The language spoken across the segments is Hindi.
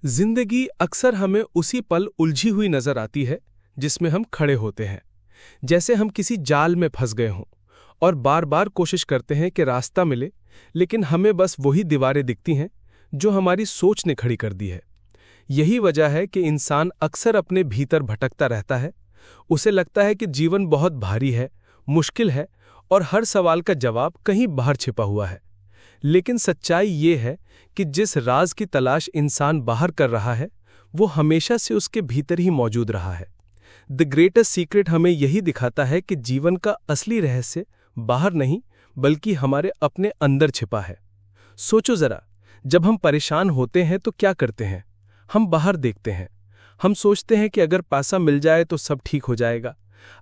जिंदगी अक्सर हमें उसी पल उलझी हुई नजर आती है जिसमें हम खड़े होते हैं, जैसे हम किसी जाल में फंस गए हों और बार बार कोशिश करते हैं कि रास्ता मिले, लेकिन हमें बस वही दीवारें दिखती हैं जो हमारी सोच ने खड़ी कर दी है। यही वजह है कि इंसान अक्सर अपने भीतर भटकता रहता है। उसे लगता है कि जीवन बहुत भारी है, मुश्किल है और हर सवाल का जवाब कहीं बाहर छिपा हुआ है। लेकिन सच्चाई ये है कि जिस राज की तलाश इंसान बाहर कर रहा है, वो हमेशा से उसके भीतर ही मौजूद रहा है। द ग्रेटेस्ट सीक्रेट हमें यही दिखाता है कि जीवन का असली रहस्य बाहर नहीं, बल्कि हमारे अपने अंदर छिपा है। सोचो जरा, जब हम परेशान होते हैं तो क्या करते हैं? हम बाहर देखते हैं। हम सोचते हैं कि अगर पैसा मिल जाए तो सब ठीक हो जाएगा,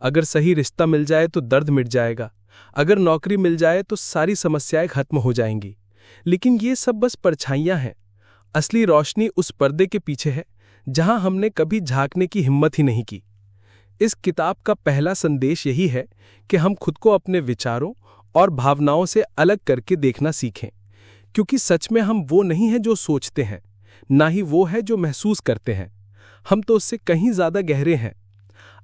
अगर सही रिश्ता मिल जाए तो दर्द मिट जाएगा, अगर नौकरी मिल जाए तो सारी समस्याएं खत्म हो जाएंगी। लेकिन ये सब बस परछाइयां हैं। असली रोशनी उस पर्दे के पीछे है जहां हमने कभी झांकने की हिम्मत ही नहीं की। इस किताब का पहला संदेश यही है कि हम खुद को अपने विचारों और भावनाओं से अलग करके देखना सीखें, क्योंकि सच में हम वो नहीं हैं जो सोचते हैं, ना ही वो है जो महसूस करते हैं। हम तो उससे कहीं ज्यादा गहरे हैं।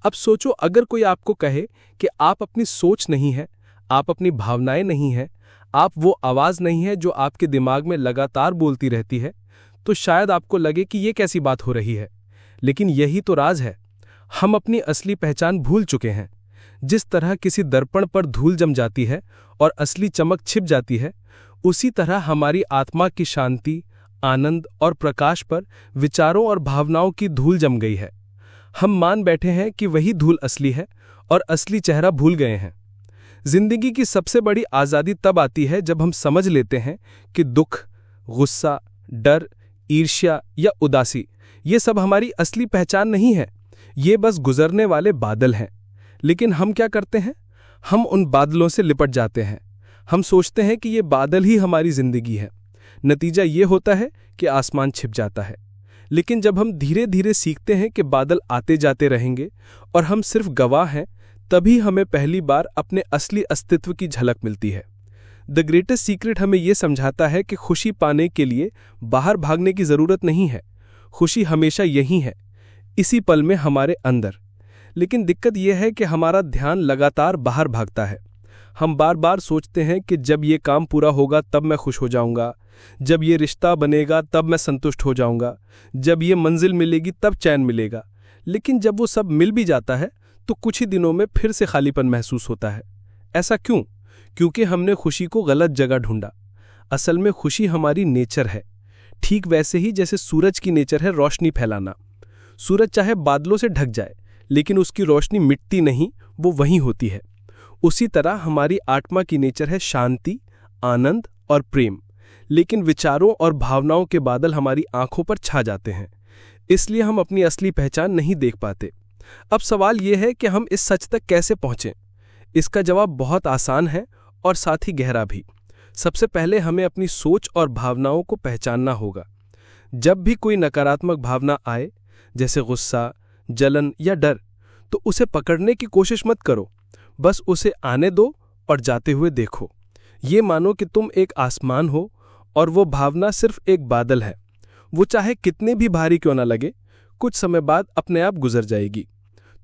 अब सोचो, अगर कोई आपको कहे कि आप अपनी सोच नहीं है, आप अपनी भावनाएं नहीं हैं, आप वो आवाज नहीं है जो आपके दिमाग में लगातार बोलती रहती है, तो शायद आपको लगे कि ये कैसी बात हो रही है। लेकिन यही तो राज है। हम अपनी असली पहचान भूल चुके हैं। जिस तरह किसी दर्पण पर धूल जम जाती है और असली चमक छिप जाती है, उसी तरह हमारी आत्मा की शांति, आनंद और प्रकाश पर विचारों और भावनाओं की धूल जम गई है। हम मान बैठे हैं कि वही धूल असली है और असली चेहरा भूल गए हैं। जिंदगी की सबसे बड़ी आज़ादी तब आती है जब हम समझ लेते हैं कि दुख, गुस्सा, डर, ईर्ष्या या उदासी ये सब हमारी असली पहचान नहीं है। ये बस गुजरने वाले बादल हैं। लेकिन हम क्या करते हैं? हम उन बादलों से लिपट जाते हैं। हम सोचते हैं कि ये बादल ही हमारी जिंदगी है। नतीजा ये होता है कि आसमान छिप जाता है। लेकिन जब हम धीरे धीरे सीखते हैं कि बादल आते जाते रहेंगे और हम सिर्फ गवाह हैं, तभी हमें पहली बार अपने असली अस्तित्व की झलक मिलती है। द ग्रेटेस्ट सीक्रेट हमें यह समझाता है कि खुशी पाने के लिए बाहर भागने की जरूरत नहीं है। खुशी हमेशा यहीं है, इसी पल में हमारे अंदर। लेकिन दिक्कत यह है कि हमारा ध्यान लगातार बाहर भागता है। हम बार बार सोचते हैं कि जब ये काम पूरा होगा तब मैं खुश हो जाऊंगा, जब ये रिश्ता बनेगा तब मैं संतुष्ट हो जाऊंगा, जब ये मंजिल मिलेगी तब चैन मिलेगा। लेकिन जब वो सब मिल भी जाता है तो कुछ ही दिनों में फिर से खालीपन महसूस होता है। ऐसा क्यों? क्योंकि हमने खुशी को गलत जगह ढूंढा। असल में खुशी हमारी नेचर है, ठीक वैसे ही जैसे सूरज की नेचर है रोशनी फैलाना। सूरज चाहे बादलों से ढक जाए, लेकिन उसकी रोशनी मिटती नहीं, वो वहीं होती है। उसी तरह हमारी आत्मा की नेचर है शांति, आनंद और प्रेम। लेकिन विचारों और भावनाओं के बादल हमारी आंखों पर छा जाते हैं, इसलिए हम अपनी असली पहचान नहीं देख पाते। अब सवाल यह है कि हम इस सच तक कैसे पहुंचें? इसका जवाब बहुत आसान है और साथ ही गहरा भी। सबसे पहले हमें अपनी सोच और भावनाओं को पहचानना होगा। जब भी कोई नकारात्मक भावना आए, जैसे गुस्सा, जलन या डर, तो उसे पकड़ने की कोशिश मत करो। बस उसे आने दो और जाते हुए देखो। ये मानो कि तुम एक आसमान हो और वो भावना सिर्फ एक बादल है। वो चाहे कितने भी भारी क्यों ना लगे, कुछ समय बाद अपने आप गुजर जाएगी।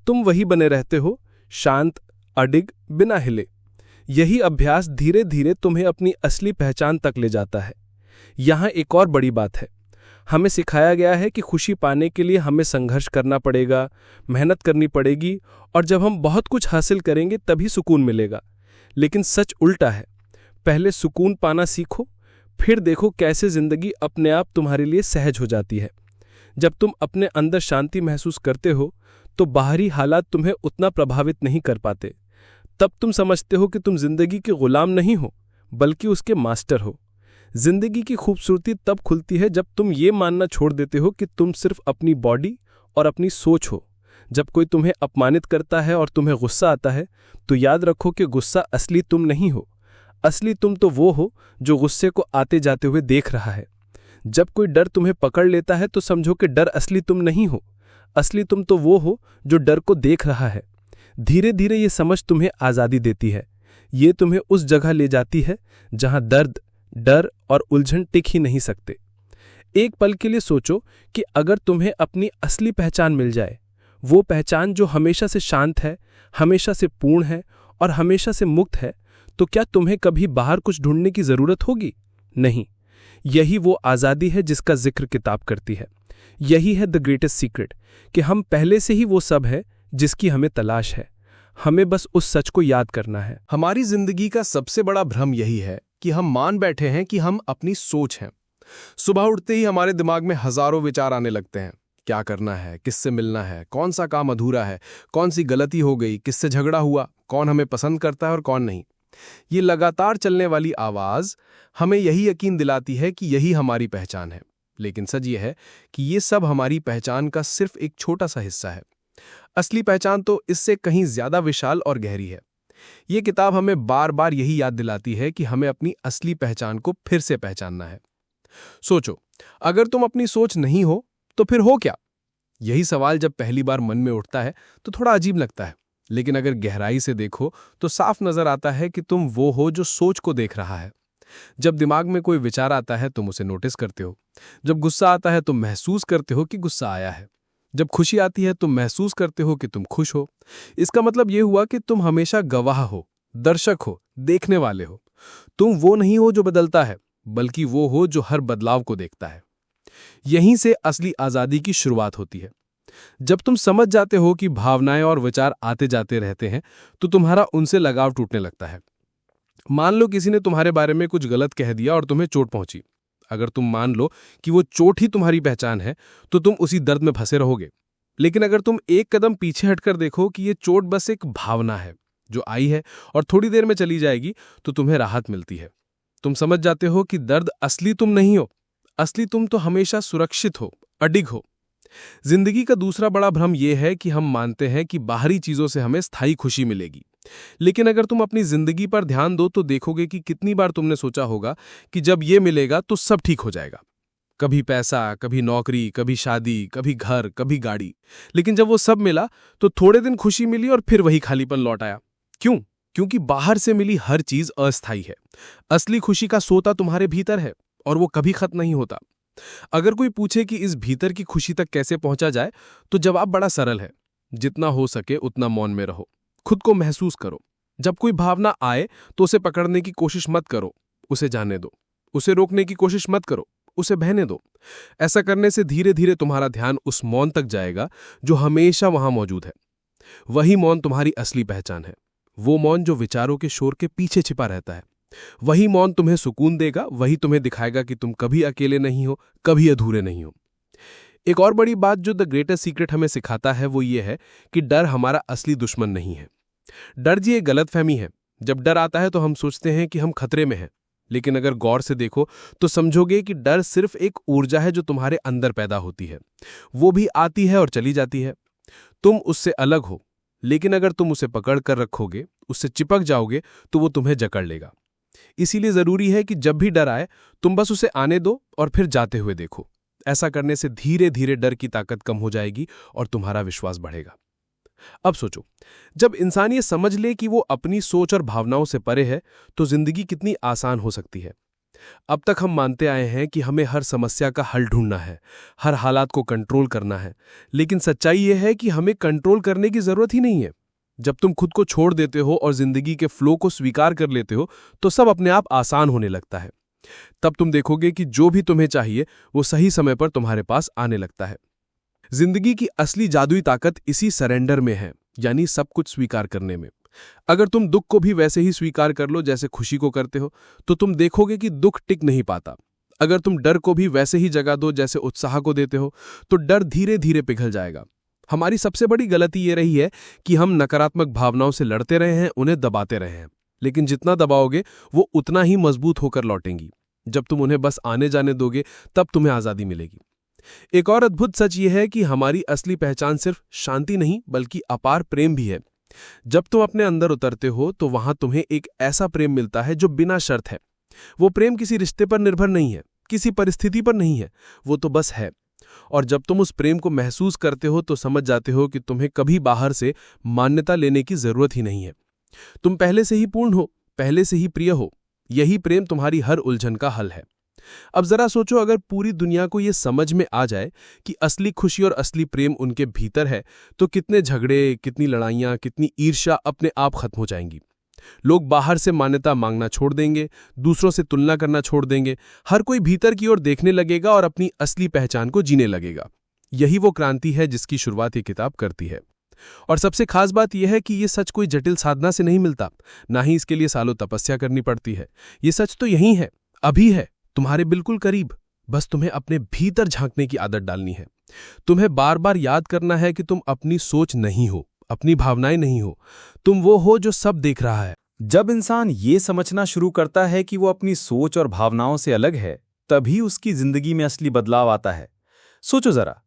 तुम वही बने रहते हो, शांत, अडिग, बिना हिले। यही अभ्यास धीरे धीरे तुम्हें अपनी असली पहचान तक ले जाता है। यहाँ एक और बड़ी बात है। हमें सिखाया गया है कि खुशी पाने के लिए हमें संघर्ष करना पड़ेगा, मेहनत करनी पड़ेगी, और जब हम बहुत कुछ हासिल करेंगे तभी सुकून मिलेगा। लेकिन सच उल्टा है। पहले सुकून पाना सीखो, फिर देखो कैसे जिंदगी अपने आप तुम्हारे लिए सहज हो जाती है। जब तुम अपने अंदर शांति महसूस करते हो तो बाहरी हालात तुम्हें उतना प्रभावित नहीं कर पाते। तब तुम समझते हो कि तुम जिंदगी के गुलाम नहीं हो, बल्कि उसके मास्टर हो। जिंदगी की खूबसूरती तब खुलती है जब तुम ये मानना छोड़ देते हो कि तुम सिर्फ अपनी बॉडी और अपनी सोच हो। जब कोई तुम्हें अपमानित करता है और तुम्हें गुस्सा आता है, तो याद रखो कि गुस्सा असली तुम नहीं हो। असली तुम तो वो हो जो गुस्से को आते जाते हुए देख रहा है। जब कोई डर तुम्हें पकड़ लेता है तो समझो कि डर असली तुम नहीं हो। असली तुम तो वो हो जो डर को देख रहा है। धीरे धीरे ये समझ तुम्हें आज़ादी देती है। ये तुम्हें उस जगह ले जाती है जहां दर्द, डर और उलझन टिक ही नहीं सकते। एक पल के लिए सोचो कि अगर तुम्हें अपनी असली पहचान मिल जाए, वो पहचान जो हमेशा से शांत है, हमेशा से पूर्ण है और हमेशा से मुक्त है, तो क्या तुम्हें कभी बाहर कुछ ढूंढने की जरूरत होगी? नहीं। यही वो आज़ादी है जिसका जिक्र किताब करती है। यही है द ग्रेटेस्ट सीक्रेट, कि हम पहले से ही वो सब है जिसकी हमें तलाश है। हमें बस उस सच को याद करना है। हमारी जिंदगी का सबसे बड़ा भ्रम यही है कि हम मान बैठे हैं कि हम अपनी सोच हैं। सुबह उठते ही हमारे दिमाग में हजारों विचार आने लगते हैं। क्या करना है, किससे मिलना है, कौन सा काम अधूरा है, कौन सी गलती हो गई, किससे झगड़ा हुआ, कौन हमें पसंद करता है और कौन नहीं। ये लगातार चलने वाली आवाज हमें यही यकीन दिलाती है कि यही हमारी पहचान है। लेकिन सच ये है कि ये सब हमारी पहचान का सिर्फ एक छोटा सा हिस्सा है। असली पहचान तो इससे कहीं ज्यादा विशाल और गहरी है। ये किताब हमें बार बार यही याद दिलाती है कि हमें अपनी असली पहचान को फिर से पहचानना है। सोचो, अगर तुम अपनी सोच नहीं हो तो फिर हो क्या? यही सवाल जब पहली बार मन में उठता है तो थोड़ा अजीब लगता है, लेकिन अगर गहराई से देखो तो साफ नजर आता है कि तुम वो हो जो सोच को देख रहा है। जब दिमाग में कोई विचार आता है तुम उसे नोटिस करते हो। जब गुस्सा आता है तुम महसूस करते हो कि गुस्सा आया है। जब खुशी आती है तुम महसूस करते हो कि तुम खुश हो। इसका मतलब ये हुआ कि तुम हमेशा गवाह हो, दर्शक हो, देखने वाले हो। तुम वो नहीं हो जो बदलता है, बल्कि वो हो जो हर बदलाव को देखता है। यहीं से असली आजादी की शुरुआत होती है। जब तुम समझ जाते हो कि भावनाएं और विचार आते जाते रहते हैं तो तुम्हारा उनसे लगाव टूटने लगता है। मान लो किसी ने तुम्हारे बारे में कुछ गलत कह दिया और तुम्हें चोट पहुंची। अगर तुम मान लो कि वो चोट ही तुम्हारी पहचान है तो तुम उसी दर्द में फंसे रहोगे। लेकिन अगर तुम एक कदम पीछे हटकर देखो कि ये चोट बस एक भावना है जो आई है और थोड़ी देर में चली जाएगी, तो तुम्हें राहत मिलती है। तुम समझ जाते हो कि दर्द असली तुम नहीं हो। असली तुम तो हमेशा सुरक्षित हो, अडिग हो। जिंदगी का दूसरा बड़ा भ्रम यह है कि हम मानते हैं कि बाहरी चीजों से हमें स्थायी खुशी मिलेगी। लेकिन अगर तुम अपनी जिंदगी पर ध्यान दो तो देखोगे कि कितनी बार तुमने सोचा होगा कि जब ये मिलेगा तो सब ठीक हो जाएगा। कभी पैसा, कभी नौकरी, कभी शादी, कभी घर, कभी गाड़ी। लेकिन जब वो सब मिला तो थोड़े दिन खुशी मिली और फिर वही खालीपन लौट आया। क्यों? क्योंकि बाहर से मिली हर चीज अस्थायी है। असली खुशी का सोता तुम्हारे भीतर है और वो कभी खत्म नहीं होता। अगर कोई पूछे कि इस भीतर की खुशी तक कैसे पहुंचा जाए, तो जवाब बड़ा सरल है। जितना हो सके उतना मौन में रहो, खुद को महसूस करो। जब कोई भावना आए तो उसे पकड़ने की कोशिश मत करो, उसे जाने दो। उसे रोकने की कोशिश मत करो, उसे बहने दो। ऐसा करने से धीरे धीरे तुम्हारा ध्यान उस मौन तक जाएगा जो हमेशा वहां मौजूद है। वही मौन तुम्हारी असली पहचान है। वो मौन जो विचारों के शोर के पीछे छिपा रहता है। वही मौन तुम्हें सुकून देगा, वही तुम्हें दिखाएगा कि तुम कभी अकेले नहीं हो, कभी अधूरे नहीं हो। एक और बड़ी बात जो द ग्रेटेस्ट सीक्रेट हमें सिखाता है वो ये है कि डर हमारा असली दुश्मन नहीं है। डर जी एक गलतफहमी है। जब डर आता है तो हम सोचते हैं कि हम खतरे में हैं, लेकिन अगर गौर से देखो तो समझोगे कि डर सिर्फ एक ऊर्जा है जो तुम्हारे अंदर पैदा होती है। वो भी आती है और चली जाती है। तुम उससे अलग हो, लेकिन अगर तुम उसे पकड़ कर रखोगे, उससे चिपक जाओगे, तो वो तुम्हें जकड़ लेगा। इसीलिए जरूरी है कि जब भी डर आए तुम बस उसे आने दो और फिर जाते हुए देखो। ऐसा करने से धीरे धीरे डर की ताकत कम हो जाएगी और तुम्हारा विश्वास बढ़ेगा। अब सोचो, जब इंसान ये समझ ले कि वो अपनी सोच और भावनाओं से परे है, तो जिंदगी कितनी आसान हो सकती है। अब तक हम मानते आए हैं कि हमें हर समस्या का हल ढूंढना है, हर हालात को कंट्रोल करना है। लेकिन सच्चाई यह है कि हमें कंट्रोल करने की जरूरत ही नहीं है। जब तुम खुद को छोड़ देते हो और जिंदगी के फ्लो को स्वीकार कर लेते हो तो सब अपने आप आसान होने लगता है। तब तुम देखोगे कि जो भी तुम्हें चाहिए वो सही समय पर तुम्हारे पास आने लगता है। जिंदगी की असली जादुई ताकत इसी सरेंडर में है, यानी सब कुछ स्वीकार करने में। अगर तुम दुख को भी वैसे ही स्वीकार कर लो जैसे खुशी को करते हो, तो तुम देखोगे कि दुख टिक नहीं पाता। अगर तुम डर को भी वैसे ही जगह दो जैसे उत्साह को देते हो, तो डर धीरे धीरे पिघल जाएगा। हमारी सबसे बड़ी गलती ये रही है कि हम नकारात्मक भावनाओं से लड़ते रहे हैं, उन्हें दबाते रहे हैं। लेकिन जितना दबाओगे वो उतना ही मजबूत होकर लौटेंगी। जब तुम उन्हें बस आने जाने दोगे तब तुम्हें आजादी मिलेगी। एक और अद्भुत सच ये है कि हमारी असली पहचान सिर्फ शांति नहीं बल्कि अपार प्रेम भी है। जब तुम अपने अंदर उतरते हो तो वहां तुम्हें एक ऐसा प्रेम मिलता है जो बिना शर्त है। वो प्रेम किसी रिश्ते पर निर्भर नहीं है, किसी परिस्थिति पर नहीं है, वो तो बस है। और जब तुम उस प्रेम को महसूस करते हो तो समझ जाते हो कि तुम्हें कभी बाहर से मान्यता लेने की जरूरत ही नहीं है। तुम पहले से ही पूर्ण हो, पहले से ही प्रिय हो। यही प्रेम तुम्हारी हर उलझन का हल है। अब जरा सोचो, अगर पूरी दुनिया को ये समझ में आ जाए कि असली खुशी और असली प्रेम उनके भीतर है, तो कितने झगड़े, कितनी लड़ाइयाँ, कितनी ईर्ष्या अपने आप खत्म हो जाएंगी। लोग बाहर से मान्यता मांगना छोड़ देंगे, दूसरों से तुलना करना छोड़ देंगे, हर कोई भीतर की ओर देखने लगेगा और अपनी असली पहचान को जीने लगेगा। यही वो क्रांति है जिसकी शुरुआत ये किताब करती है। और सबसे खास बात यह है कि ये सच कोई जटिल साधना से नहीं मिलता, ना ही इसके लिए सालों तपस्या करनी पड़ती है। ये सच तो यही है, अभी है, तुम्हारे बिल्कुल करीब। बस तुम्हें अपने भीतर झांकने की आदत डालनी है। तुम्हें बार बार याद करना है कि तुम अपनी सोच नहीं हो, अपनी भावनाएं नहीं हो, तुम वो हो जो सब देख रहा है। जब इंसान ये समझना शुरू करता है कि वो अपनी सोच और भावनाओं से अलग है, तभी उसकी जिंदगी में असली बदलाव आता है। सोचो जरा,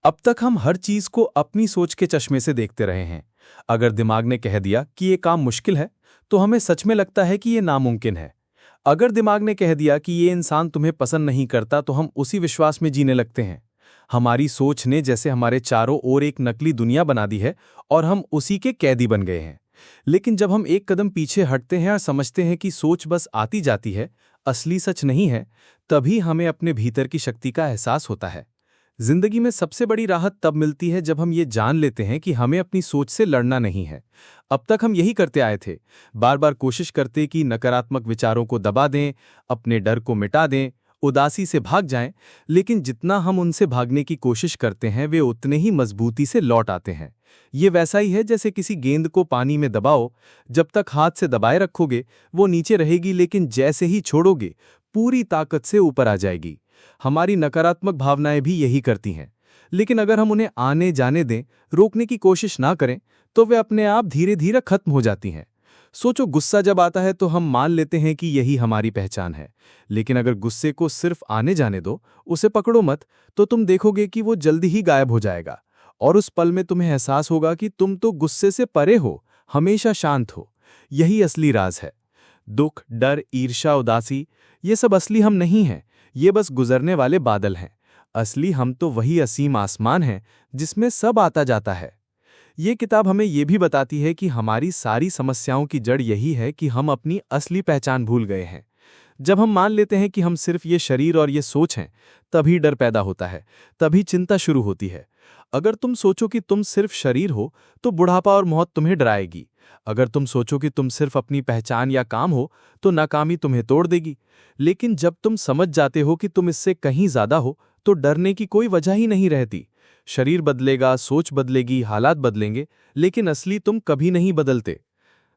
अब तक हम हर चीज को अपनी सोच के चश्मे से देखते रहे हैं। अगर दिमाग ने कह दिया कि ये काम मुश्किल है, तो हमें सच में लगता है कि ये नामुमकिन है। अगर दिमाग ने कह दिया कि ये इंसान तुम्हें पसंद नहीं करता, तो हम उसी विश्वास में जीने लगते हैं। हमारी सोच ने जैसे हमारे चारों ओर एक नकली दुनिया बना दी है और हम उसी के कैदी बन गए हैं। लेकिन जब हम एक कदम पीछे हटते हैं और समझते हैं कि सोच बस आती जाती है, असली सच नहीं है, तभी हमें अपने भीतर की शक्ति का एहसास होता है। जिंदगी में सबसे बड़ी राहत तब मिलती है जब हम ये जान लेते हैं कि हमें अपनी सोच से लड़ना नहीं है। अब तक हम यही करते आए थे, बार बार कोशिश करते कि नकारात्मक विचारों को दबा दें, अपने डर को मिटा दें, उदासी से भाग जाएं, लेकिन जितना हम उनसे भागने की कोशिश करते हैं, वे उतने ही मजबूती से लौट आते हैं। ये वैसा ही है जैसे किसी गेंद को पानी में दबाओ, जब तक हाथ से दबाए रखोगे वो नीचे रहेगी, लेकिन जैसे ही छोड़ोगे पूरी ताकत से ऊपर आ जाएगी। हमारी नकारात्मक भावनाएं भी यही करती हैं, लेकिन अगर हम उन्हें आने जाने दें, रोकने की कोशिश ना करें, तो वे अपने आप धीरे धीरे खत्म हो जाती हैं। सोचो, गुस्सा जब आता है तो हम मान लेते हैं कि यही हमारी पहचान है, लेकिन अगर गुस्से को सिर्फ आने जाने दो, उसे पकड़ो मत, तो तुम देखोगे कि वो जल्दी ही गायब हो जाएगा। और उस पल में तुम्हें एहसास होगा कि तुम तो गुस्से से परे हो, हमेशा शांत हो। यही असली राज है। दुख, डर, ईर्ष्या, उदासी, ये सब असली हम नहीं हैं, ये बस गुजरने वाले बादल हैं। असली हम तो वही असीम आसमान है जिसमें सब आता जाता है। ये किताब हमें ये भी बताती है कि हमारी सारी समस्याओं की जड़ यही है कि हम अपनी असली पहचान भूल गए हैं। जब हम मान लेते हैं कि हम सिर्फ ये शरीर और ये सोच हैं, तभी डर पैदा होता है, तभी चिंता शुरू होती है। अगर तुम सोचो कि तुम सिर्फ शरीर हो, तो बुढ़ापा और मौत तुम्हें डराएगी। अगर तुम सोचो कि तुम सिर्फ अपनी पहचान या काम हो, तो नाकामी तुम्हें तोड़ देगी। लेकिन जब तुम समझ जाते हो कि तुम इससे कहीं ज्यादा हो, तो डरने की कोई वजह ही नहीं रहती। शरीर बदलेगा, सोच बदलेगी, हालात बदलेंगे, लेकिन असली तुम कभी नहीं बदलते।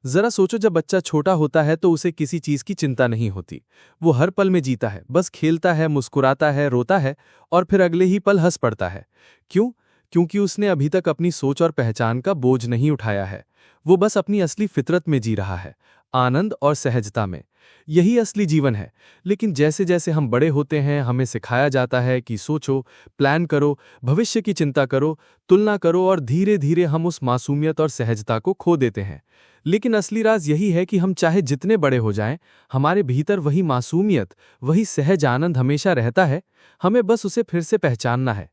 जरा सोचो, जब बच्चा छोटा होता है तो उसे किसी चीज की चिंता नहीं होती। वो हर पल में जीता है, बस खेलता है, मुस्कुराता है, रोता है और फिर अगले ही पल हंस पड़ता है। क्यों? क्योंकि उसने अभी तक अपनी सोच और पहचान का बोझ नहीं उठाया है। वो बस अपनी असली फितरत में जी रहा है, आनंद और सहजता में। यही असली जीवन है। लेकिन जैसे जैसे हम बड़े होते हैं, हमें सिखाया जाता है कि सोचो, प्लान करो, भविष्य की चिंता करो, तुलना करो, और धीरे धीरे हम उस मासूमियत और सहजता को खो देते हैं। लेकिन असली राज यही है कि हम चाहे जितने बड़े हो जाएं, हमारे भीतर वही मासूमियत, वही सहज आनंद हमेशा रहता है। हमें बस उसे फिर से पहचानना है।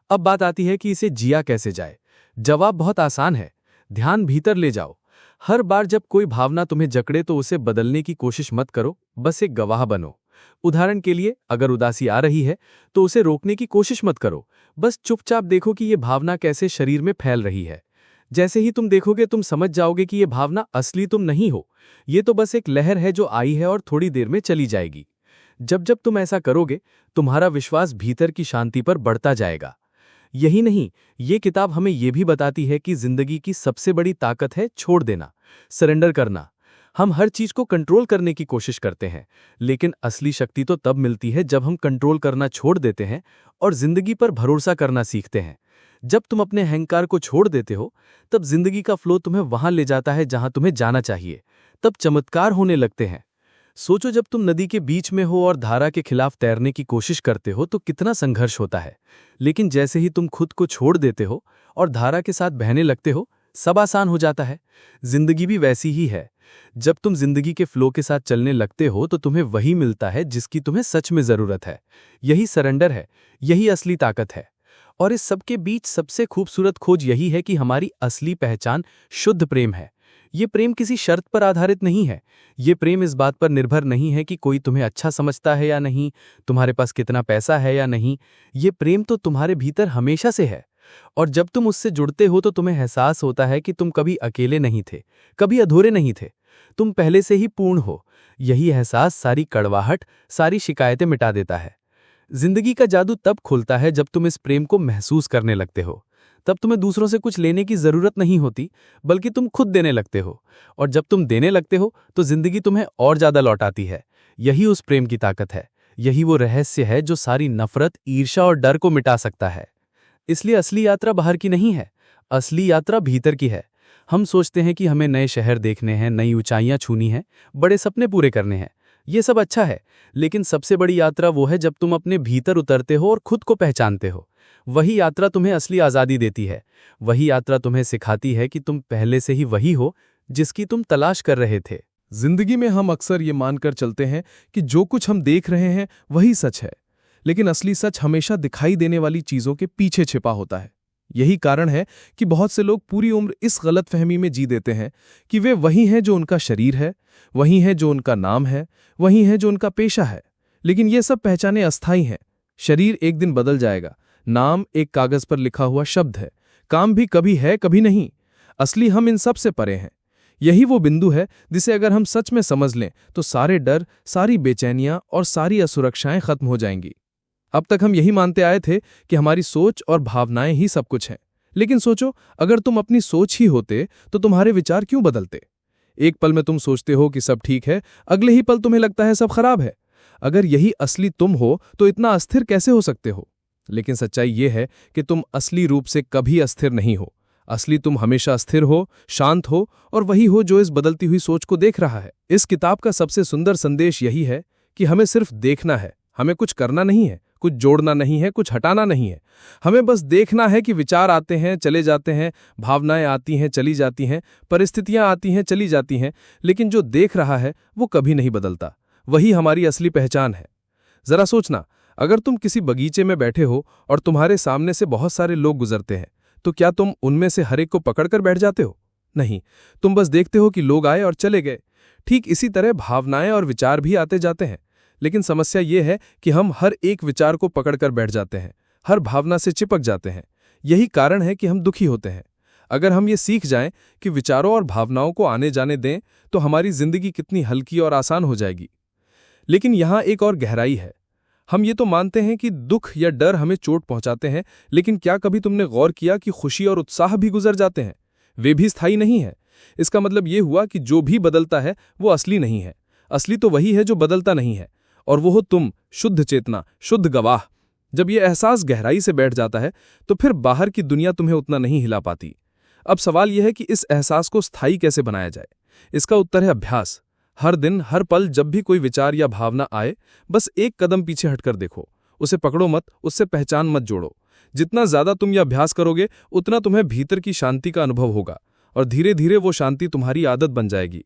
अब बात आती है कि इसे जिया कैसे जाए। जवाब बहुत आसान है, ध्यान भीतर ले जाओ। हर बार जब कोई भावना तुम्हें जकड़े तो उसे बदलने की कोशिश मत करो, बस एक गवाह बनो। उदाहरण के लिए, अगर उदासी आ रही है तो उसे रोकने की कोशिश मत करो, बस चुपचाप देखो कि ये भावना कैसे शरीर में फैल रही है। जैसे ही तुम देखोगे, तुम समझ जाओगे कि ये भावना असली तुम नहीं हो, ये तो बस एक लहर है जो आई है और थोड़ी देर में चली जाएगी। जब जब तुम ऐसा करोगे, तुम्हारा विश्वास भीतर की शांति पर बढ़ता जाएगा। यही नहीं, ये किताब हमें यह भी बताती है कि जिंदगी की सबसे बड़ी ताकत है छोड़ देना, सरेंडर करना। हम हर चीज को कंट्रोल करने की कोशिश करते हैं, लेकिन असली शक्ति तो तब मिलती है जब हम कंट्रोल करना छोड़ देते हैं और जिंदगी पर भरोसा करना सीखते हैं। जब तुम अपने अहंकार को छोड़ देते हो, तब जिंदगी का फ्लो तुम्हें वहां ले जाता है जहां तुम्हें जाना चाहिए। तब चमत्कार होने लगते हैं। सोचो, जब तुम नदी के बीच में हो और धारा के खिलाफ तैरने की कोशिश करते हो तो कितना संघर्ष होता है। लेकिन जैसे ही तुम खुद को छोड़ देते हो और धारा के साथ बहने लगते हो, सब आसान हो जाता है। जिंदगी भी वैसी ही है। जब तुम जिंदगी के फ्लो के साथ चलने लगते हो तो तुम्हें वही मिलता है जिसकी तुम्हें सच में जरूरत है। यही सरेंडर है, यही असली ताकत है। और इस सबके बीच सबसे खूबसूरत खोज यही है कि हमारी असली पहचान शुद्ध प्रेम है। ये प्रेम किसी शर्त पर आधारित नहीं है। ये प्रेम इस बात पर निर्भर नहीं है कि कोई तुम्हें अच्छा समझता है या नहीं, तुम्हारे पास कितना पैसा है या नहीं। ये प्रेम तो तुम्हारे भीतर हमेशा से है। और जब तुम उससे जुड़ते हो तो तुम्हें एहसास होता है कि तुम कभी अकेले नहीं थे, कभी अधूरे नहीं थे। तुम पहले से ही पूर्ण हो। यही एहसास सारी कड़वाहट, सारी शिकायतें मिटा देता है। जिंदगी का जादू तब खुलता है जब तुम इस प्रेम को महसूस करने लगते हो। तब तुम्हें दूसरों से कुछ लेने की जरूरत नहीं होती, बल्कि तुम खुद देने लगते हो। और जब तुम देने लगते हो तो जिंदगी तुम्हें और ज्यादा लौटाती है। यही उस प्रेम की ताकत है। यही वो रहस्य है जो सारी नफरत, ईर्ष्या और डर को मिटा सकता है। इसलिए असली यात्रा बाहर की नहीं है, असली यात्रा भीतर की है। हम सोचते हैं कि हमें नए शहर देखने हैं, नई ऊंचाइयां छूनी हैं, बड़े सपने पूरे करने हैं। ये सब अच्छा है, लेकिन सबसे बड़ी यात्रा वो है जब तुम अपने भीतर उतरते हो और खुद को पहचानते हो। वही यात्रा तुम्हें असली आज़ादी देती है। वही यात्रा तुम्हें सिखाती है कि तुम पहले से ही वही हो जिसकी तुम तलाश कर रहे थे। जिंदगी में हम अक्सर ये मानकर चलते हैं कि जो कुछ हम देख रहे हैं वही सच है, लेकिन असली सच हमेशा दिखाई देने वाली चीजों के पीछे छिपा होता है। यही कारण है कि बहुत से लोग पूरी उम्र इस गलतफहमी में जी देते हैं कि वे वही हैं जो उनका शरीर है, वही हैं जो उनका नाम है, वही हैं जो उनका पेशा है। लेकिन ये सब पहचाने अस्थायी हैं। शरीर एक दिन बदल जाएगा, नाम एक कागज पर लिखा हुआ शब्द है, काम भी कभी है कभी नहीं। असली हम इन सब से परे हैं। यही वो बिंदु है जिसे अगर हम सच में समझ लें तो सारे डर, सारी बेचैनियां और सारी असुरक्षाएं खत्म हो जाएंगी। अब तक हम यही मानते आए थे कि हमारी सोच और भावनाएं ही सब कुछ हैं। लेकिन सोचो, अगर तुम अपनी सोच ही होते तो तुम्हारे विचार क्यों बदलते? एक पल में तुम सोचते हो कि सब ठीक है, अगले ही पल तुम्हें लगता है सब खराब है। अगर यही असली तुम हो तो इतना अस्थिर कैसे हो सकते हो? लेकिन सच्चाई ये है कि तुम असली रूप से कभी अस्थिर नहीं हो। असली तुम हमेशा स्थिर हो, शांत हो और वही हो जो इस बदलती हुई सोच को देख रहा है। इस किताब का सबसे सुंदर संदेश यही है कि हमें सिर्फ देखना है, हमें कुछ करना नहीं है, कुछ जोड़ना नहीं है, कुछ हटाना नहीं है। हमें बस देखना है कि विचार आते हैं, चले जाते हैं, भावनाएं आती हैं, चली जाती हैं, परिस्थितियां आती हैं, चली जाती हैं, लेकिन जो देख रहा है वो कभी नहीं बदलता। वही हमारी असली पहचान है। जरा सोचना, अगर तुम किसी बगीचे में बैठे हो और तुम्हारे सामने से बहुत सारे लोग गुजरते हैं, तो क्या तुम उनमें से हर एक को पकड़कर बैठ जाते हो? नहीं, तुम बस देखते हो कि लोग आए और चले गए। ठीक इसी तरह भावनाएं और विचार भी आते जाते हैं। लेकिन समस्या ये है कि हम हर एक विचार को पकड़कर बैठ जाते हैं, हर भावना से चिपक जाते हैं। यही कारण है कि हम दुखी होते हैं। अगर हम ये सीख जाएं कि विचारों और भावनाओं को आने जाने दें, तो हमारी जिंदगी कितनी हल्की और आसान हो जाएगी। लेकिन यहाँ एक और गहराई है। हम ये तो मानते हैं कि दुख या डर हमें चोट पहुंचाते हैं, लेकिन क्या कभी तुमने गौर किया कि खुशी और उत्साह भी गुजर जाते हैं? वे भी स्थायी नहीं है। इसका मतलब ये हुआ कि जो भी बदलता है वो असली नहीं है। असली तो वही है जो बदलता नहीं है, और वो हो तुम, शुद्ध चेतना, शुद्ध गवाह। जब ये एहसास गहराई से बैठ जाता है तो फिर बाहर की दुनिया तुम्हें उतना नहीं हिला पाती। अब सवाल यह है कि इस एहसास को स्थायी कैसे बनाया जाए। इसका उत्तर है अभ्यास। हर दिन, हर पल जब भी कोई विचार या भावना आए, बस एक कदम पीछे हटकर देखो। उसे पकड़ो मत, उससे पहचान मत जोड़ो। जितना ज्यादा तुम यह अभ्यास करोगे, उतना तुम्हें भीतर की शांति का अनुभव होगा, और धीरे धीरे वो शांति तुम्हारी आदत बन जाएगी।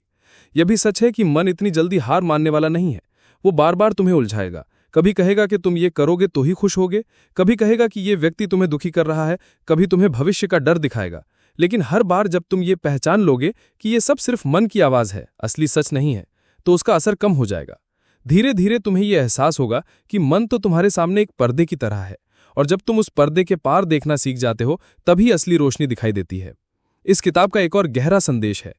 यह भी सच है कि मन इतनी जल्दी हार मानने वाला नहीं है। वो बार बार तुम्हें उलझाएगा। कभी कहेगा कि तुम ये करोगे तो ही खुश होगे, कभी कहेगा कि ये व्यक्ति तुम्हें दुखी कर रहा है, कभी तुम्हें भविष्य का डर दिखाएगा। लेकिन हर बार जब तुम ये पहचान लोगे कि ये सब सिर्फ मन की आवाज है, असली सच नहीं है, तो उसका असर कम हो जाएगा। धीरे धीरे तुम्हें यह एहसास होगा कि मन तो तुम्हारे सामने एक पर्दे की तरह है, और जब तुम उस पर्दे के पार देखना सीख जाते हो, तभी असली रोशनी दिखाई देती है। इस किताब का एक और गहरा संदेश है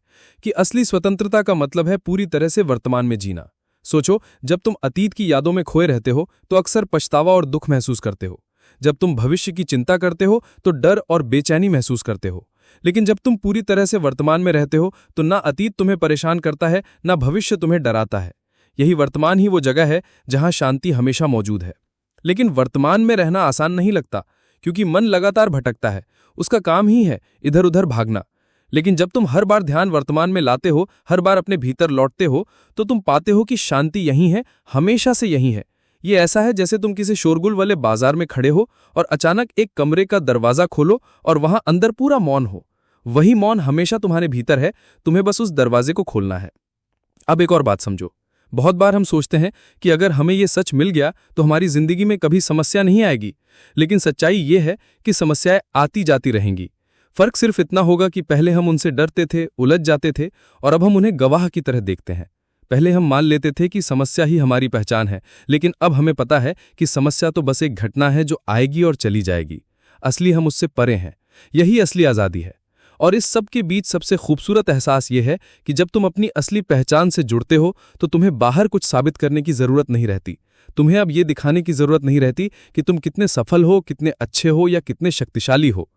कि असली स्वतंत्रता का मतलब है पूरी तरह से वर्तमान में जीना। सोचो, जब तुम अतीत की यादों में खोए रहते हो तो अक्सर पछतावा और दुख महसूस करते हो। जब तुम भविष्य की चिंता करते हो तो डर और बेचैनी महसूस करते हो। लेकिन जब तुम पूरी तरह से वर्तमान में रहते हो तो ना अतीत तुम्हें परेशान करता है, ना भविष्य तुम्हें डराता है। यही वर्तमान ही वो जगह है जहां शांति हमेशा मौजूद है। लेकिन वर्तमान में रहना आसान नहीं लगता, क्योंकि मन लगातार भटकता है। उसका काम ही है इधर उधर भागना। लेकिन जब तुम हर बार ध्यान वर्तमान में लाते हो, हर बार अपने भीतर लौटते हो, तो तुम पाते हो कि शांति यहीं है, हमेशा से यहीं है। ये ऐसा है जैसे तुम किसी शोरगुल वाले बाजार में खड़े हो और अचानक एक कमरे का दरवाजा खोलो और वहां अंदर पूरा मौन हो। वही मौन हमेशा तुम्हारे भीतर है, तुम्हें बस उस दरवाजे को खोलना है। अब एक और बात समझो। बहुत बार हम सोचते हैं कि अगर हमें ये सच मिल गया तो हमारी जिंदगी में कभी समस्या नहीं आएगी। लेकिन सच्चाई ये है कि समस्याएं आती जाती रहेंगी। फर्क सिर्फ इतना होगा कि पहले हम उनसे डरते थे, उलझ जाते थे, और अब हम उन्हें गवाह की तरह देखते हैं। पहले हम मान लेते थे कि समस्या ही हमारी पहचान है, लेकिन अब हमें पता है कि समस्या तो बस एक घटना है जो आएगी और चली जाएगी। असली हम उससे परे हैं। यही असली आज़ादी है। और इस सब के बीच सबसे खूबसूरत एहसास ये है कि जब तुम अपनी असली पहचान से जुड़ते हो तो तुम्हें बाहर कुछ साबित करने की ज़रूरत नहीं रहती। तुम्हें अब ये दिखाने की ज़रूरत नहीं रहती कि तुम कितने सफल हो, कितने अच्छे हो या कितने शक्तिशाली हो।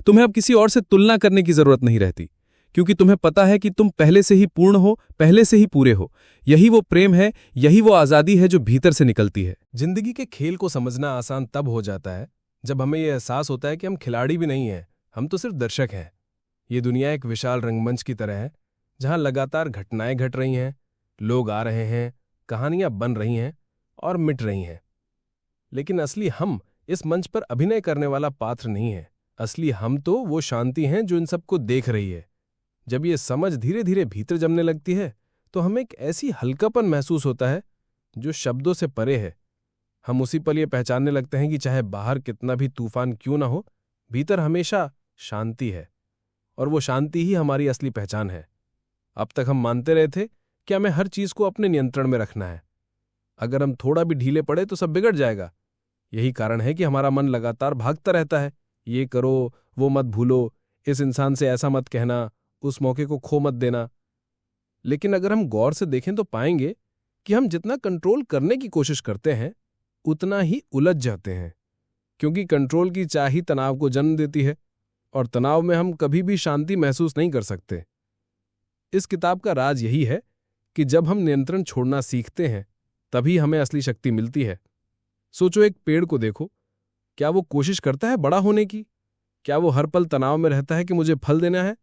तुम्हें अब किसी और से तुलना करने की ज़रूरत नहीं रहती, क्योंकि तुम्हें पता है कि तुम पहले से ही पूर्ण हो, पहले से ही पूरे हो। यही वो प्रेम है, यही वो आज़ादी है जो भीतर से निकलती है। जिंदगी के खेल को समझना आसान तब हो जाता है जब हमें यह एहसास होता है कि हम खिलाड़ी भी नहीं हैं, हम तो सिर्फ दर्शक हैं। ये दुनिया एक विशाल रंगमंच की तरह है जहां लगातार घटनाएं घट रही हैं, लोग आ रहे हैं, कहानियां बन रही हैं और मिट रही हैं। लेकिन असली हम इस मंच पर अभिनय करने वाला पात्र नहीं है। असली हम तो वो शांति हैं जो इन सबको देख रही है। जब ये समझ धीरे धीरे भीतर जमने लगती है तो हमें एक ऐसी हल्कापन महसूस होता है जो शब्दों से परे है। हम उसी पल ये पहचानने लगते हैं कि चाहे बाहर कितना भी तूफान क्यों ना हो, भीतर हमेशा शांति है, और वो शांति ही हमारी असली पहचान है। अब तक हम मानते रहे थे कि हमें हर चीज को अपने नियंत्रण में रखना है। अगर हम थोड़ा भी ढीले पड़े तो सब बिगड़ जाएगा। यही कारण है कि हमारा मन लगातार भागता रहता है। ये करो, वो मत भूलो, इस इंसान से ऐसा मत कहना, उस मौके को खो मत देना। लेकिन अगर हम गौर से देखें तो पाएंगे कि हम जितना कंट्रोल करने की कोशिश करते हैं उतना ही उलझ जाते हैं, क्योंकि कंट्रोल की चाह ही तनाव को जन्म देती है, और तनाव में हम कभी भी शांति महसूस नहीं कर सकते। इस किताब का राज यही है कि जब हम नियंत्रण छोड़ना सीखते हैं तभी हमें असली शक्ति मिलती है। सोचो, एक पेड़ को देखो, क्या वो कोशिश करता है बड़ा होने की? क्या वो हर पल तनाव में रहता है कि मुझे फल देना है?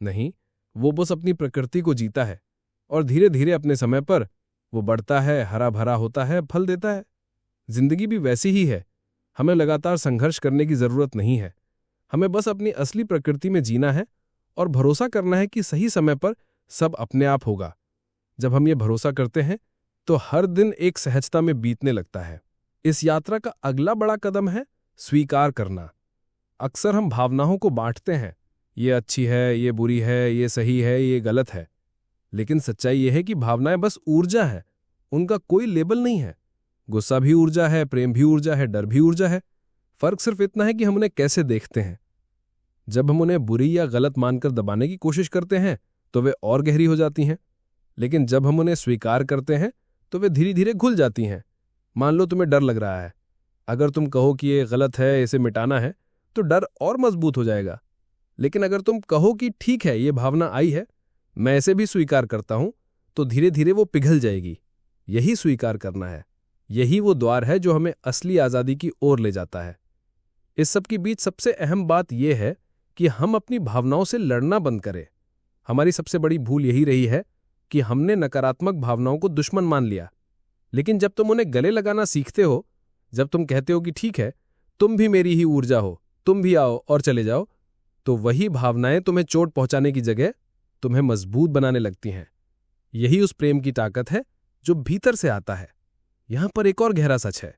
नहीं, वो बस अपनी प्रकृति को जीता है, और धीरे धीरे अपने समय पर वो बढ़ता है, हरा भरा होता है, फल देता है। जिंदगी भी वैसी ही है। हमें लगातार संघर्ष करने की जरूरत नहीं है। हमें बस अपनी असली प्रकृति में जीना है और भरोसा करना है कि सही समय पर सब अपने आप होगा। जब हम ये भरोसा करते हैं तो हर दिन एक सहजता में बीतने लगता है। इस यात्रा का अगला बड़ा कदम है स्वीकार करना। अक्सर हम भावनाओं को बांटते हैं, ये अच्छी है, ये बुरी है, ये सही है, ये गलत है। लेकिन सच्चाई ये है कि भावनाएं बस ऊर्जा है, उनका कोई लेबल नहीं है। गुस्सा भी ऊर्जा है, प्रेम भी ऊर्जा है, डर भी ऊर्जा है। फर्क सिर्फ इतना है कि हम उन्हें कैसे देखते हैं। जब हम उन्हें बुरी या गलत मानकर दबाने की कोशिश करते हैं तो वे और गहरी हो जाती हैं, लेकिन जब हम उन्हें स्वीकार करते हैं तो वे धीरे धीरे घुल जाती हैं। मान लो तुम्हें डर लग रहा है, अगर तुम कहो कि ये गलत है, इसे मिटाना है, तो डर और मजबूत हो जाएगा। लेकिन अगर तुम कहो कि ठीक है, ये भावना आई है, मैं इसे भी स्वीकार करता हूं, तो धीरे धीरे वो पिघल जाएगी। यही स्वीकार करना है, यही वो द्वार है जो हमें असली आज़ादी की ओर ले जाता है। इस सब के बीच सबसे अहम बात यह है कि हम अपनी भावनाओं से लड़ना बंद करें। हमारी सबसे बड़ी भूल यही रही है कि हमने नकारात्मक भावनाओं को दुश्मन मान लिया। लेकिन जब तुम उन्हें गले लगाना सीखते हो, जब तुम कहते हो कि ठीक है, तुम भी मेरी ही ऊर्जा हो, तुम भी आओ और चले जाओ, तो वही भावनाएं तुम्हें चोट पहुंचाने की जगह तुम्हें मजबूत बनाने लगती हैं। यही उस प्रेम की ताकत है जो भीतर से आता है। यहां पर एक और गहरा सच है।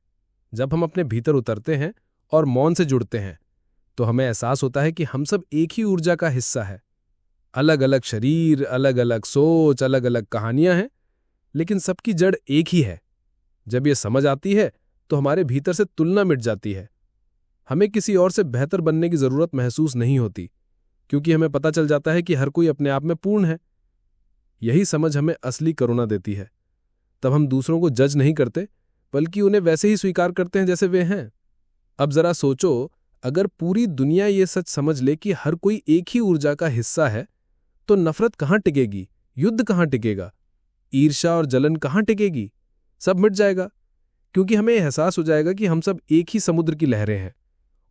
जब हम अपने भीतर उतरते हैं और मौन से जुड़ते हैं तो हमें एहसास होता है कि हम सब एक ही ऊर्जा का हिस्सा है। अलग अलग शरीर, अलग अलग सोच, अलग अलग कहानियां हैं, लेकिन सबकी जड़ एक ही है। जब ये समझ आती है तो हमारे भीतर से तुलना मिट जाती है। हमें किसी और से बेहतर बनने की जरूरत महसूस नहीं होती, क्योंकि हमें पता चल जाता है कि हर कोई अपने आप में पूर्ण है। यही समझ हमें असली करुणा देती है। तब हम दूसरों को जज नहीं करते, बल्कि उन्हें वैसे ही स्वीकार करते हैं जैसे वे हैं। अब जरा सोचो, अगर पूरी दुनिया ये सच समझ ले कि हर कोई एक ही ऊर्जा का हिस्सा है, तो नफरत कहाँ टिकेगी, युद्ध कहाँ टिकेगा, ईर्ष्या और जलन कहाँ टिकेगी? सब मिट जाएगा, क्योंकि हमें एहसास हो जाएगा कि हम सब एक ही समुद्र की लहरें हैं।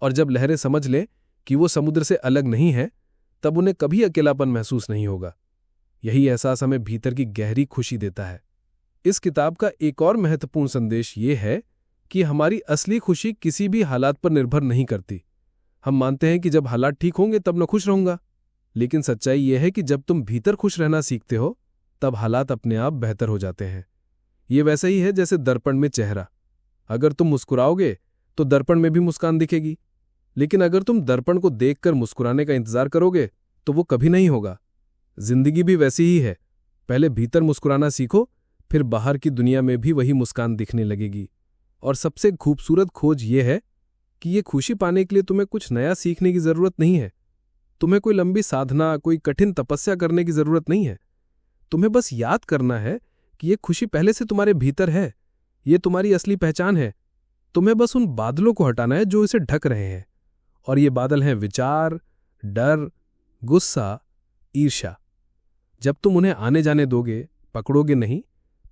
और जब लहरें समझ लें कि वो समुद्र से अलग नहीं है, तब उन्हें कभी अकेलापन महसूस नहीं होगा। यही एहसास हमें भीतर की गहरी खुशी देता है। इस किताब का एक और महत्वपूर्ण संदेश ये है कि हमारी असली खुशी किसी भी हालात पर निर्भर नहीं करती। हम मानते हैं कि जब हालात ठीक होंगे तब मैं खुश रहूंगा, लेकिन सच्चाई यह है कि जब तुम भीतर खुश रहना सीखते हो तब हालात अपने आप बेहतर हो जाते हैं। ये वैसा ही है जैसे दर्पण में चेहरा। अगर तुम मुस्कुराओगे तो दर्पण में भी मुस्कान दिखेगी। लेकिन अगर तुम दर्पण को देखकर मुस्कुराने का इंतजार करोगे तो वो कभी नहीं होगा। जिंदगी भी वैसी ही है, पहले भीतर मुस्कुराना सीखो, फिर बाहर की दुनिया में भी वही मुस्कान दिखने लगेगी। और सबसे खूबसूरत खोज ये है कि ये खुशी पाने के लिए तुम्हें कुछ नया सीखने की जरूरत नहीं है। तुम्हें कोई लंबी साधना, कोई कठिन तपस्या करने की जरूरत नहीं है। तुम्हें बस याद करना है कि ये खुशी पहले से तुम्हारे भीतर है, ये तुम्हारी असली पहचान है। तुम्हें बस उन बादलों को हटाना है जो इसे ढक रहे हैं। और ये बादल हैं विचार, डर, गुस्सा, ईर्ष्या। जब तुम उन्हें आने जाने दोगे, पकड़ोगे नहीं,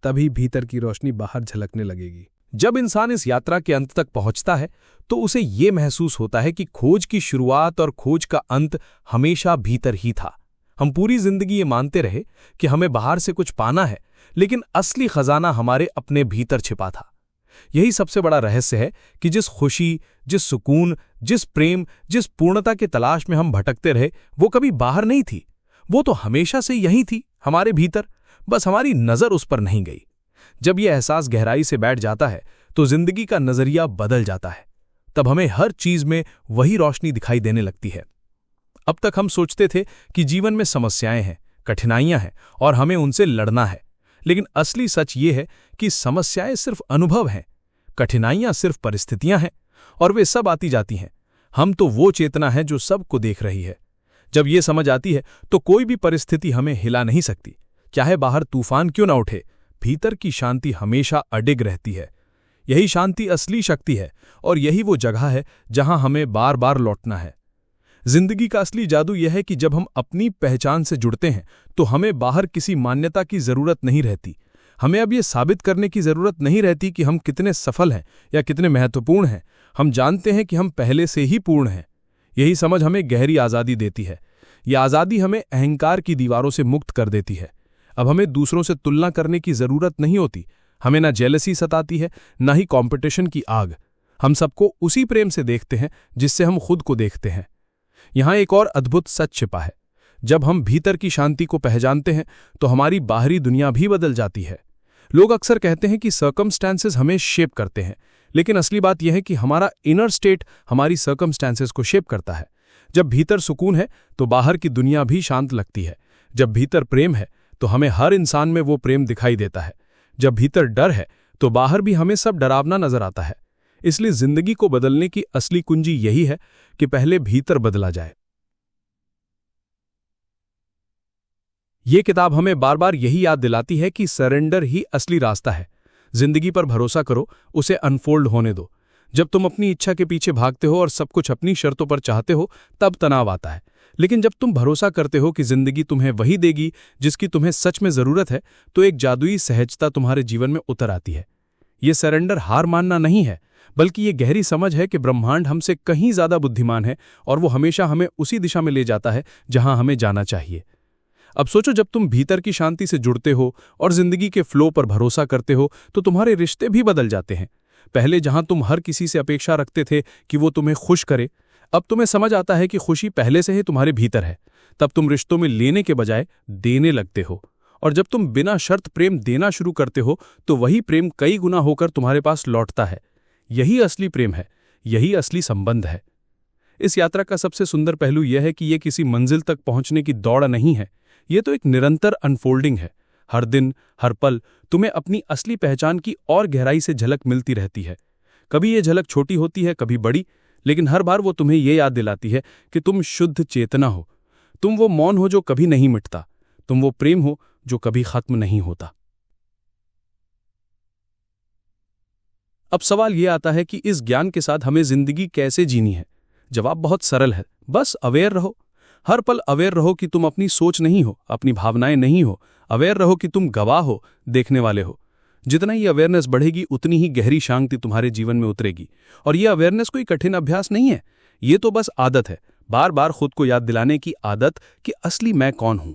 तभी भीतर की रोशनी बाहर झलकने लगेगी। जब इंसान इस यात्रा के अंत तक पहुंचता है तो उसे ये महसूस होता है कि खोज की शुरुआत और खोज का अंत हमेशा भीतर ही था। हम पूरी जिंदगी ये मानते रहे कि हमें बाहर से कुछ पाना है, लेकिन असली खजाना हमारे अपने भीतर छिपा था। यही सबसे बड़ा रहस्य है कि जिस खुशी, जिस सुकून, जिस प्रेम, जिस पूर्णता के तलाश में हम भटकते रहे, वो कभी बाहर नहीं थी। वो तो हमेशा से यहीं थी, हमारे भीतर, बस हमारी नजर उस पर नहीं गई। जब यह एहसास गहराई से बैठ जाता है तो जिंदगी का नजरिया बदल जाता है। तब हमें हर चीज में वही रोशनी दिखाई देने लगती है। अब तक हम सोचते थे कि जीवन में समस्याएं हैं, कठिनाइयां हैं और हमें उनसे लड़ना है। लेकिन असली सच ये है कि समस्याएं सिर्फ अनुभव हैं, कठिनाइयां सिर्फ परिस्थितियां हैं, और वे सब आती जाती हैं। हम तो वो चेतना है जो सबको देख रही है। जब ये समझ आती है तो कोई भी परिस्थिति हमें हिला नहीं सकती। चाहे बाहर तूफान क्यों ना उठे, भीतर की शांति हमेशा अडिग रहती है। यही शांति असली शक्ति है और यही वो जगह है जहां हमें बार बार लौटना है। जिंदगी का असली जादू यह है कि जब हम अपनी पहचान से जुड़ते हैं तो हमें बाहर किसी मान्यता की जरूरत नहीं रहती। हमें अब ये साबित करने की जरूरत नहीं रहती कि हम कितने सफल हैं या कितने महत्वपूर्ण हैं। हम जानते हैं कि हम पहले से ही पूर्ण हैं। यही समझ हमें गहरी आज़ादी देती है। यह आज़ादी हमें अहंकार की दीवारों से मुक्त कर देती है। अब हमें दूसरों से तुलना करने की जरूरत नहीं होती। हमें ना जेलसी सताती है, ना ही कंपटीशन की आग। हम सबको उसी प्रेम से देखते हैं जिससे हम खुद को देखते हैं। यहां एक और अद्भुत सच छिपा है। जब हम भीतर की शांति को पहचानते हैं तो हमारी बाहरी दुनिया भी बदल जाती है। लोग अक्सर कहते हैं कि सर्कमस्टेंसेस हमें शेप करते हैं, लेकिन असली बात यह है कि हमारा इनर स्टेट हमारी सर्कमस्टेंसेस को शेप करता है। जब भीतर सुकून है तो बाहर की दुनिया भी शांत लगती है। जब भीतर प्रेम है तो हमें हर इंसान में वो प्रेम दिखाई देता है। जब भीतर डर है तो बाहर भी हमें सब डरावना नजर आता है। इसलिए जिंदगी को बदलने की असली कुंजी यही है कि पहले भीतर बदला जाए। ये किताब हमें बार बार यही याद दिलाती है कि सरेंडर ही असली रास्ता है। जिंदगी पर भरोसा करो, उसे अनफोल्ड होने दो। जब तुम अपनी इच्छा के पीछे भागते हो और सब कुछ अपनी शर्तों पर चाहते हो, तब तनाव आता है। लेकिन जब तुम भरोसा करते हो कि जिंदगी तुम्हें वही देगी जिसकी तुम्हें सच में जरूरत है, तो एक जादुई सहजता तुम्हारे जीवन में उतर आती है। ये सरेंडर हार मानना नहीं है, बल्कि ये गहरी समझ है कि ब्रह्मांड हमसे कहीं ज्यादा बुद्धिमान है और वो हमेशा हमें उसी दिशा में ले जाता है जहां हमें जाना चाहिए। अब सोचो, जब तुम भीतर की शांति से जुड़ते हो और जिंदगी के फ्लो पर भरोसा करते हो तो तुम्हारे रिश्ते भी बदल जाते हैं। पहले जहां तुम हर किसी से अपेक्षा रखते थे कि वो तुम्हें खुश करे, अब तुम्हें समझ आता है कि खुशी पहले से ही तुम्हारे भीतर है। तब तुम रिश्तों में लेने के बजाय देने लगते हो। और जब तुम बिना शर्त प्रेम देना शुरू करते हो तो वही प्रेम कई गुना होकर तुम्हारे पास लौटता है। यही असली प्रेम है, यही असली संबंध है। इस यात्रा का सबसे सुंदर पहलू यह है कि यह किसी मंजिल तक पहुंचने की दौड़ नहीं है। ये तो एक निरंतर अनफोल्डिंग है। हर दिन, हर पल तुम्हें अपनी असली पहचान की और गहराई से झलक मिलती रहती है। कभी ये झलक छोटी होती है, कभी बड़ी, लेकिन हर बार वो तुम्हें ये याद दिलाती है कि तुम शुद्ध चेतना हो। तुम वो मौन हो जो कभी नहीं मिटता। तुम वो प्रेम हो जो कभी खत्म नहीं होता। अब सवाल ये आता है कि इस ज्ञान के साथ हमें जिंदगी कैसे जीनी है। जवाब बहुत सरल है, बस अवेयर रहो। हर पल अवेयर रहो कि तुम अपनी सोच नहीं हो, अपनी भावनाएं नहीं हो। अवेयर रहो कि तुम गवाह हो, देखने वाले हो। जितना ही अवेयरनेस बढ़ेगी उतनी ही गहरी शांति तुम्हारे जीवन में उतरेगी। और ये अवेयरनेस कोई कठिन अभ्यास नहीं है, ये तो बस आदत है। बार बार खुद को याद दिलाने की आदत कि असली मैं कौन हूं।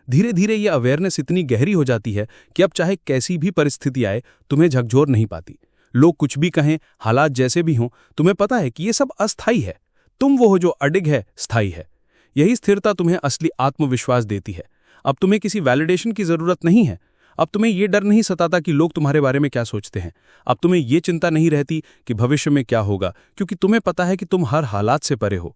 धीरे धीरे ये अवेयरनेस इतनी गहरी हो जाती है कि अब चाहे कैसी भी परिस्थिति आए, तुम्हें झकझोर नहीं पाती। लोग कुछ भी कहें, हालात जैसे भी हों, तुम्हें पता है कि ये सब अस्थायी है। तुम वो हो जो अडिग है, स्थायी है। यही स्थिरता तुम्हें असली आत्मविश्वास देती है। अब तुम्हें किसी वैलिडेशन की जरूरत नहीं है। अब तुम्हें ये डर नहीं सताता कि लोग तुम्हारे बारे में क्या सोचते हैं। अब तुम्हें ये चिंता नहीं रहती कि भविष्य में क्या होगा, क्योंकि तुम्हें पता है कि तुम हर हालात से परे हो।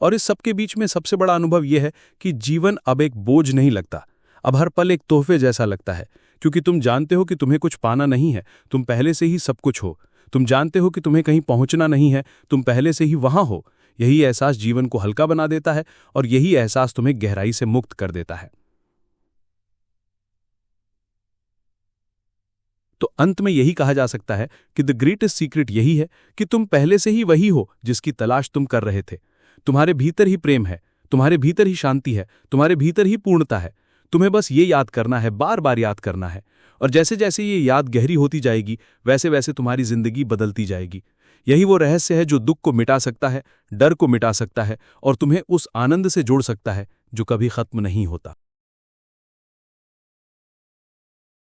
और इस सब के बीच में सबसे बड़ा अनुभव यह है कि जीवन अब एक बोझ नहीं लगता। अब हर पल एक तोहफे जैसा लगता है, क्योंकि तुम जानते हो कि तुम्हें कुछ पाना नहीं है, तुम पहले से ही सब कुछ हो। तुम जानते हो कि तुम्हें कहीं पहुंचना नहीं है, तुम पहले से ही वहां हो। यही एहसास जीवन को हल्का बना देता है और यही एहसास तुम्हें गहराई से मुक्त कर देता है। तो अंत में यही कहा जा सकता है कि द ग्रेटेस्ट सीक्रेट यही है कि तुम पहले से ही वही हो जिसकी तलाश तुम कर रहे थे। तुम्हारे भीतर ही प्रेम है, तुम्हारे भीतर ही शांति है, तुम्हारे भीतर ही पूर्णता है। तुम्हें बस ये याद करना है, बार बार याद करना है। और जैसे जैसे ये याद गहरी होती जाएगी, वैसे वैसे तुम्हारी जिंदगी बदलती जाएगी। यही वो रहस्य है जो दुख को मिटा सकता है, डर को मिटा सकता है और तुम्हें उस आनंद से जोड़ सकता है जो कभी खत्म नहीं होता।